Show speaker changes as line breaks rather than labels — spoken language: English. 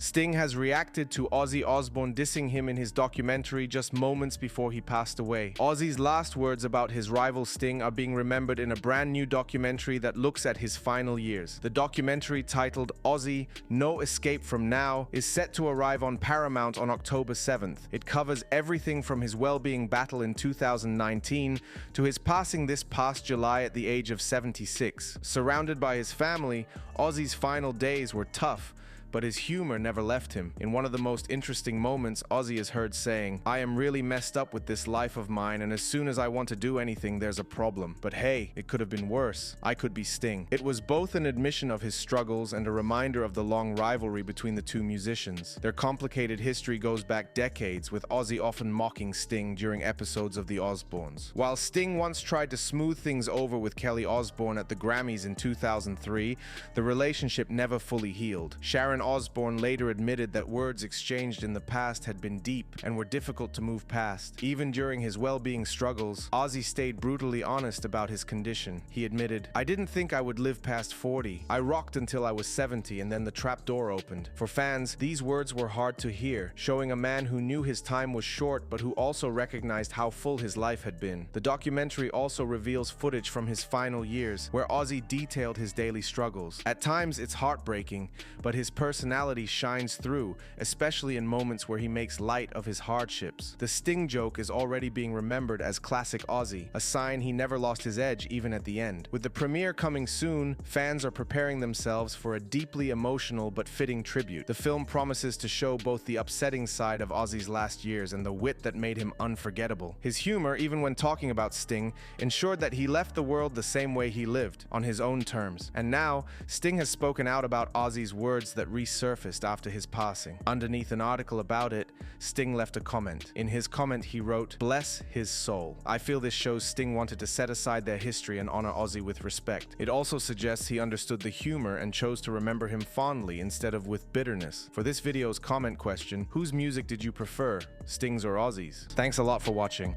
Sting has reacted to Ozzy Osbourne dissing him in his documentary just moments before he passed away. Ozzy's last words about his rival Sting are being remembered in a brand new documentary that looks at his final years. The documentary, titled Ozzy, No Escape From Now, is set to arrive on Paramount on October 7th. It covers everything from his well-being battle in 2019 to his passing this past July at the age of 76. Surrounded by his family, Ozzy's final days were tough, but his humor never left him. In one of the most interesting moments, Ozzy is heard saying, "I am really messed up with this life of mine, and as soon as I want to do anything, there's a problem. But hey, it could have been worse. I could be Sting." It was both an admission of his struggles and a reminder of the long rivalry between the two musicians. Their complicated history goes back decades, with Ozzy often mocking Sting during episodes of The Osbournes. While Sting once tried to smooth things over with Kelly Osbourne at the Grammys in 2003, the relationship never fully healed. Sharon Osbourne later admitted that words exchanged in the past had been deep and were difficult to move past. Even during his well-being struggles, Ozzy stayed brutally honest about his condition. He admitted, "I didn't think I would live past 40. I rocked until I was 70 and then the trap door opened." For fans, these words were hard to hear, showing a man who knew his time was short but who also recognized how full his life had been. The documentary also reveals footage from his final years, where Ozzy detailed his daily struggles. At times, it's heartbreaking, but his personality shines through, especially in moments where he makes light of his hardships. The Sting joke is already being remembered as classic Ozzy, a sign he never lost his edge even at the end. With the premiere coming soon, fans are preparing themselves for a deeply emotional but fitting tribute. The film promises to show both the upsetting side of Ozzy's last years and the wit that made him unforgettable. His humor, even when talking about Sting, ensured that he left the world the same way he lived, on his own terms. And now, Sting has spoken out about Ozzy's words that resurfaced after his passing. Underneath an article about it, Sting left a comment. In his comment, he wrote, "Bless his soul." I feel this shows Sting wanted to set aside their history and honor Ozzy with respect. It also suggests he understood the humor and chose to remember him fondly instead of with bitterness. For this video's comment question, whose music did you prefer, Sting's or Ozzy's? Thanks a lot for watching.